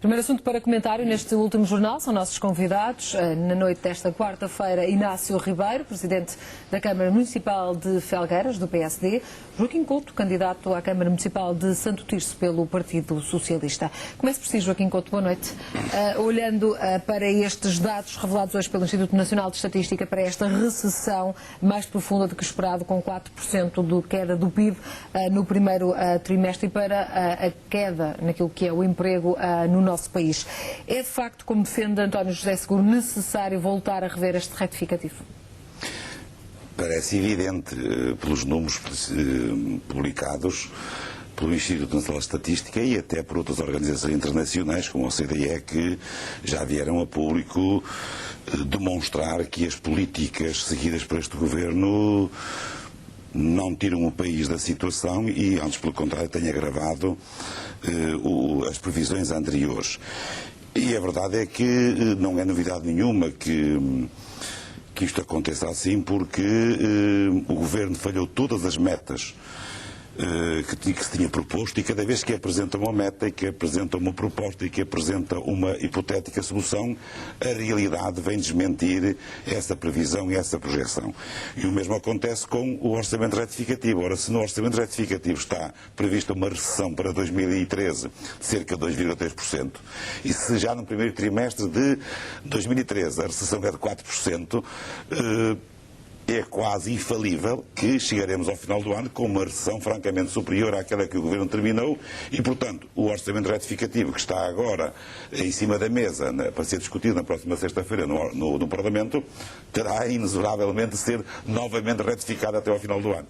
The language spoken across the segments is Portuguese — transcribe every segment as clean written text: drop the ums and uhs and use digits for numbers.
Primeiro assunto para comentário neste último jornal são nossos convidados. Na noite desta quarta-feira, Inácio Ribeiro, presidente da Câmara Municipal de Felgueiras, do PSD, Joaquim Couto, candidato à Câmara Municipal de Santo Tirso pelo Partido Socialista. Começo por si, Joaquim Couto, boa noite. Olhando para estes dados revelados hoje pelo Instituto Nacional de Estatística, para esta recessão mais profunda do que esperado, com 4% de queda do PIB no primeiro trimestre, e para a queda naquilo que é o emprego no nosso país. É de facto, como defende António José Seguro, necessário voltar a rever este retificativo? Parece evidente, pelos números publicados pelo Instituto Nacional de Estatística e até por outras organizações internacionais, como a OCDE, que já vieram a público demonstrar que as políticas seguidas por este governo não tiram o país da situação e, antes pelo contrário, têm agravado as previsões anteriores. E a verdade é que não é novidade nenhuma que isto aconteça assim, porque o governo falhou todas as metas que se tinha proposto, e cada vez que apresenta uma meta e que apresenta uma proposta e que apresenta uma hipotética solução, a realidade vem desmentir essa previsão e essa projeção. E o mesmo acontece com o orçamento retificativo. Ora, se no orçamento retificativo está prevista uma recessão para 2013 de cerca de 2,3%, e se já no primeiro trimestre de 2013 a recessão é de 4%, é quase infalível que chegaremos ao final do ano com uma recessão francamente superior àquela que o Governo terminou e, portanto, o orçamento retificativo que está agora em cima da mesa para ser discutido na próxima sexta-feira no Parlamento terá inexoravelmente de ser novamente retificado até ao final do ano.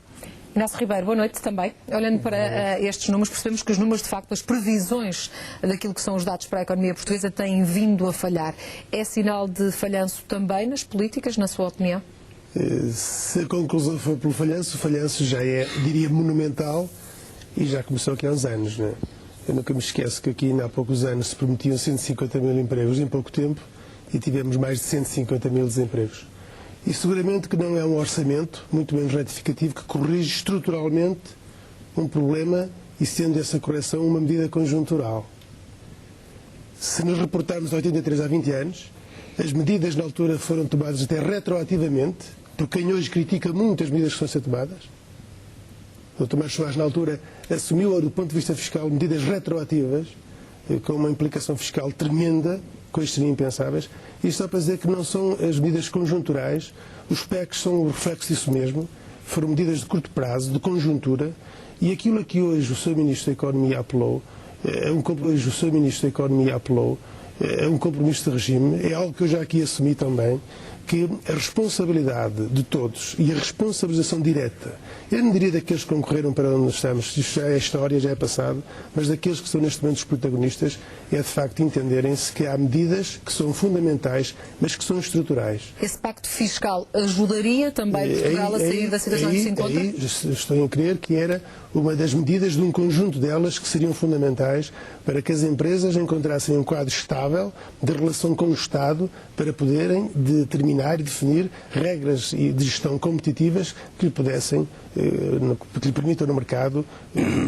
Inácio Ribeiro, boa noite também. Olhando para estes números, percebemos que os números, de facto, as previsões daquilo que são os dados para a economia portuguesa têm vindo a falhar. É sinal de falhanço também nas políticas, na sua opinião? Se a conclusão for pelo falhanço, o falhanço já é, diria, monumental e já começou aqui há uns anos. Não é? Eu nunca me esqueço que aqui ainda há poucos anos se prometiam 150 mil empregos em pouco tempo e tivemos mais de 150 mil desempregos. E seguramente que não é um orçamento, muito menos retificativo, que corrige estruturalmente um problema e, sendo essa correção uma medida conjuntural. Se nos reportarmos de 83 a 20 anos, as medidas na altura foram tomadas até retroativamente, por quem hoje critica muito as medidas que estão a ser tomadas. O Dr. Mário Soares, na altura, assumiu, do ponto de vista fiscal, medidas retroativas, com uma implicação fiscal tremenda, coisas seriam impensáveis. Isto só para dizer que não são as medidas conjunturais, os PECs são o reflexo disso mesmo, foram medidas de curto prazo, de conjuntura, e aquilo a que hoje o Sr. Ministro da Economia apelou, é um compromisso de regime, é algo que eu já aqui assumi também, que a responsabilidade de todos e a responsabilização direta, eu não diria daqueles que concorreram para onde estamos, isto já é história, já é passado, mas daqueles que são neste momento os protagonistas, é de facto entenderem-se que há medidas que são fundamentais, mas que são estruturais. Esse pacto fiscal ajudaria também Portugal a sair da situação em que se encontra? Aí estou a crer que era uma das medidas de um conjunto delas que seriam fundamentais para que as empresas encontrassem um quadro estável de relação com o Estado para poderem determinar e definir regras de gestão competitivas que lhe pudessem, que lhe permitam no mercado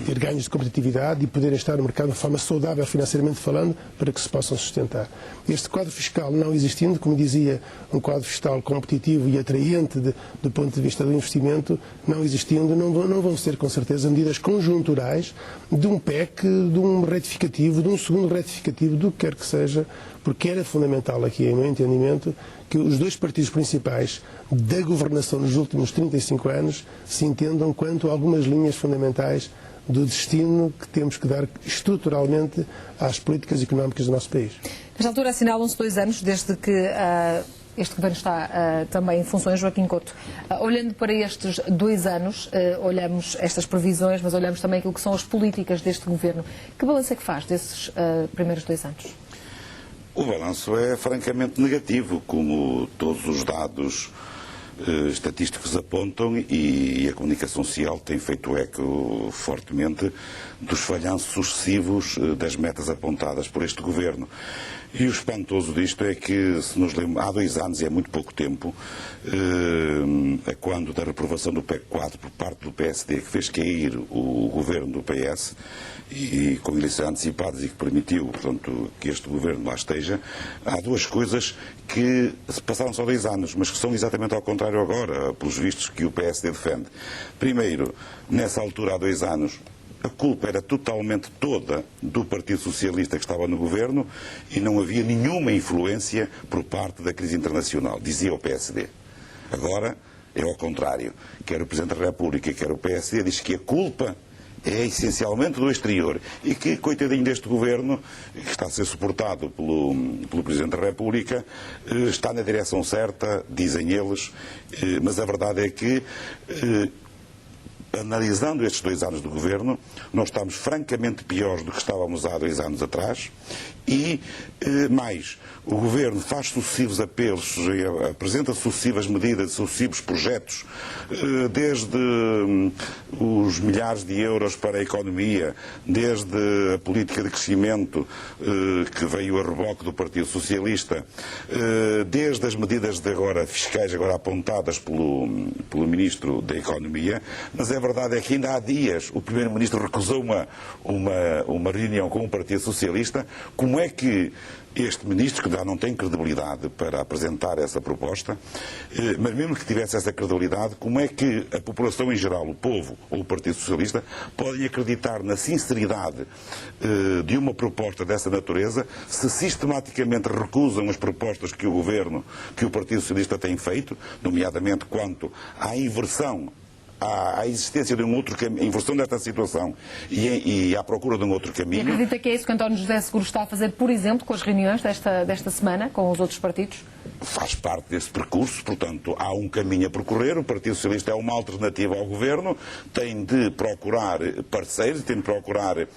ter ganhos de competitividade e poderem estar no mercado de forma saudável financeiramente falando para que se possam sustentar. Este quadro fiscal não existindo, como dizia, um quadro fiscal competitivo e atraente do ponto de vista do investimento, não existindo, não vão ser com certeza medidas conjunturais de um PEC, de um retificativo, de um segundo retificativo, do que quer que seja, porque era fundamental aqui, em meu entendimento, que os dois partidos principais da governação nos últimos 35 anos se entendam quanto a algumas linhas fundamentais do destino que temos que dar estruturalmente às políticas económicas do nosso país. Nesta altura assinalam-se 2 anos desde que este governo está também em funções, Joaquim Couto. Olhando para estes 2 anos, olhamos estas previsões, mas olhamos também aquilo que são as políticas deste governo. Que balanço é que faz desses primeiros 2 anos? O balanço é francamente negativo, como todos os dados estatísticos apontam e a comunicação social tem feito eco fortemente dos falhanços sucessivos das metas apontadas por este Governo. E o espantoso disto é que, se nos lembramos, há 2 anos, e é muito pouco tempo, a quando da reprovação do PEC 4 por parte do PSD, que fez cair o Governo do PS, e com eleições antecipadas e que permitiu, portanto, que este Governo lá esteja, há 2 coisas que se passaram só 2 anos, mas que são exatamente ao contrário agora, pelos vistos que o PSD defende. Primeiro, nessa altura, há 2 anos, a culpa era totalmente toda do Partido Socialista que estava no Governo e não havia nenhuma influência por parte da crise internacional, dizia o PSD. Agora é ao contrário. Quer o Presidente da República, quer o PSD, diz que a culpa é essencialmente do exterior e que, coitadinho deste Governo, que está a ser suportado pelo Presidente da República, está na direção certa, dizem eles, mas a verdade é que, analisando estes 2 anos do Governo, nós estamos francamente piores do que estávamos há 2 anos atrás e, mais, o Governo faz sucessivos apelos, apresenta sucessivas medidas, sucessivos projetos, desde os milhares de euros para a economia, desde a política de crescimento que veio a reboque do Partido Socialista, desde as medidas fiscais agora apontadas pelo Ministro da Economia, mas a verdade é que ainda há dias o Primeiro-Ministro recusou uma reunião com o Partido Socialista. Como é que este Ministro, que já não tem credibilidade para apresentar essa proposta, mas mesmo que tivesse essa credibilidade, como é que a população em geral, o povo ou o Partido Socialista, podem acreditar na sinceridade de uma proposta dessa natureza se sistematicamente recusam as propostas que o Governo, que o Partido Socialista tem feito, nomeadamente quanto à inversão, à existência de um outro caminho, a inversão desta situação e à procura de um outro caminho. E acredita que é isso que António José Seguro está a fazer, por exemplo, com as reuniões desta semana, com os outros partidos? Faz parte desse percurso, portanto, há um caminho a percorrer. O Partido Socialista é uma alternativa ao Governo, tem de procurar parceiros, tem de procurar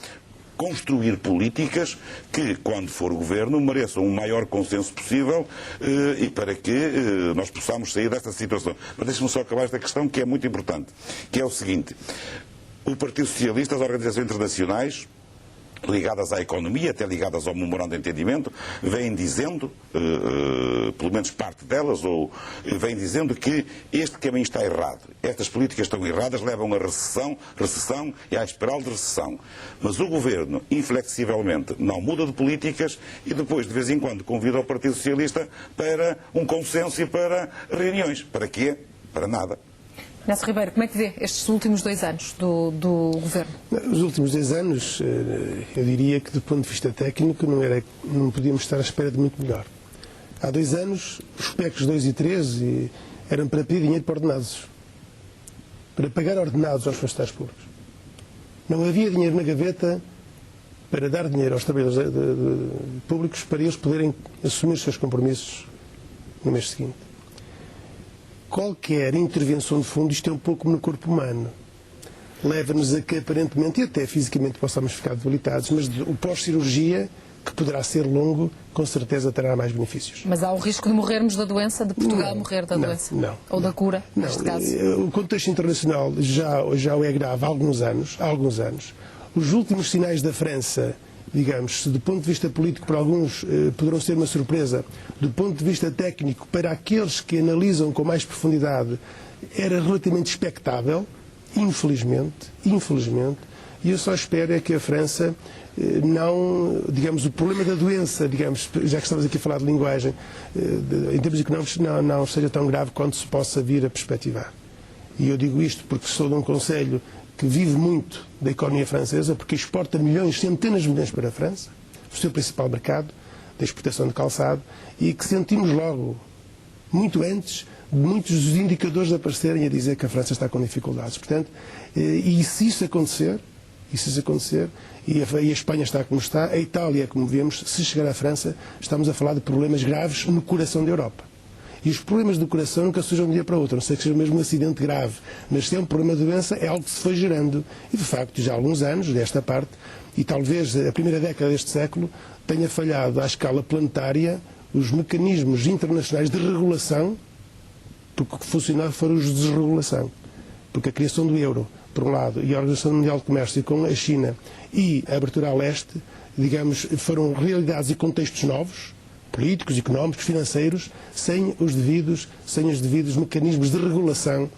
construir políticas que, quando for o Governo, mereçam o maior consenso possível e para que nós possamos sair desta situação. Mas deixe-me só acabar esta questão que é muito importante, que é o seguinte: o Partido Socialista, as organizações internacionais ligadas à economia, até ligadas ao memorando de entendimento, vêm dizendo, pelo menos parte delas, vêm dizendo que este caminho está errado. Estas políticas estão erradas, levam a recessão e à espiral de recessão. Mas o Governo, inflexivelmente, não muda de políticas e depois, de vez em quando, convida o Partido Socialista para um consenso e para reuniões. Para quê? Para nada. Inácio Ribeiro, como é que vê estes últimos 2 anos do Governo? Os últimos 2 anos, eu diria que do ponto de vista técnico não podíamos estar à espera de muito melhor. Há 2 anos, os PECs 2 e 3 eram para pedir dinheiro para ordenados, para pagar ordenados aos funcionários públicos. Não havia dinheiro na gaveta para dar dinheiro aos trabalhadores públicos para eles poderem assumir os seus compromissos no mês seguinte. Qualquer intervenção de fundo, isto é um pouco como no corpo humano. Leva-nos a que aparentemente e até fisicamente possamos ficar debilitados, mas o pós-cirurgia, que poderá ser longo, com certeza terá mais benefícios. Mas há o risco de morrermos da doença, de Portugal morrer da doença? Não. Ou da cura, neste caso? O contexto internacional já é grave há alguns anos. Os últimos sinais da França, digamos, do ponto de vista político, para alguns poderão ser uma surpresa, do ponto de vista técnico, para aqueles que analisam com mais profundidade, era relativamente expectável, infelizmente, e eu só espero é que a França não, digamos, o problema da doença, digamos, já que estamos aqui a falar de linguagem, em termos económicos, não seja tão grave quanto se possa vir a perspectivar. E eu digo isto porque sou de um concelho que vive muito da economia francesa, porque exporta milhões, centenas de milhões para a França, o seu principal mercado da exportação de calçado, e que sentimos logo, muito antes, de muitos dos indicadores aparecerem a dizer que a França está com dificuldades. Portanto, e se isso acontecer, e a Espanha está como está, a Itália, como vemos, se chegar à França, estamos a falar de problemas graves no coração da Europa. E os problemas do coração nunca surgem de um dia para o outro, a não ser que seja mesmo um acidente grave. Mas se é um problema de doença, é algo que se foi gerando. E, de facto, já há alguns anos, desta parte, e talvez a primeira década deste século, tenha falhado à escala planetária os mecanismos internacionais de regulação porque o que funcionou foram os de desregulação. Porque a criação do euro, por um lado, e a Organização Mundial de Comércio com a China e a abertura a leste, digamos, foram realidades e contextos novos, políticos, económicos, financeiros, sem os devidos mecanismos de regulação.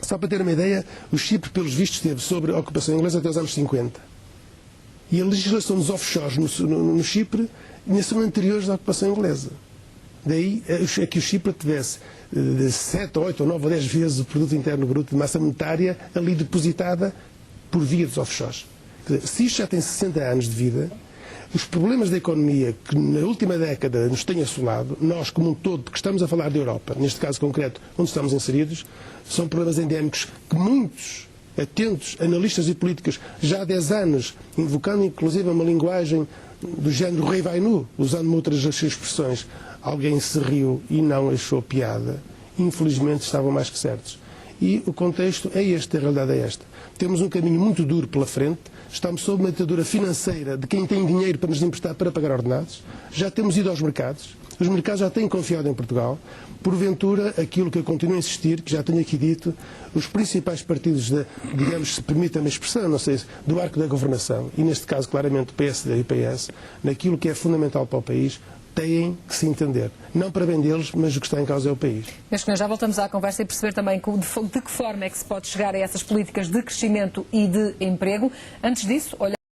Só para ter uma ideia, o Chipre, pelos vistos, esteve sobre a ocupação inglesa até os anos 50. E a legislação dos offshores no Chipre ainda são anteriores à ocupação inglesa. Daí é que o Chipre tivesse 7, 8, 9 ou 10 vezes o produto interno bruto de massa monetária ali depositada por via dos offshores. Quer dizer, se isto já tem 60 anos de vida, os problemas da economia que na última década nos têm assolado, nós como um todo, que estamos a falar da Europa, neste caso concreto, onde estamos inseridos, são problemas endémicos que muitos atentos analistas e políticos já há 10 anos, invocando inclusive uma linguagem do género rei vai nu, usando outras expressões, alguém se riu e não achou piada. Infelizmente estavam mais que certos. E o contexto é este, a realidade é esta. Temos um caminho muito duro pela frente, estamos sob uma ditadura financeira de quem tem dinheiro para nos emprestar para pagar ordenados, já temos ido aos mercados, os mercados já têm confiado em Portugal, porventura, aquilo que eu continuo a insistir, que já tenho aqui dito, os principais partidos, digamos, se permitam a expressão, não sei, do arco da governação, e neste caso claramente o PSD e o PS, naquilo que é fundamental para o país, têm que se entender. Não para bem deles, mas o que está em causa é o país. Meus senhores, já voltamos à conversa e perceber também de que forma é que se pode chegar a essas políticas de crescimento e de emprego. Antes disso, olha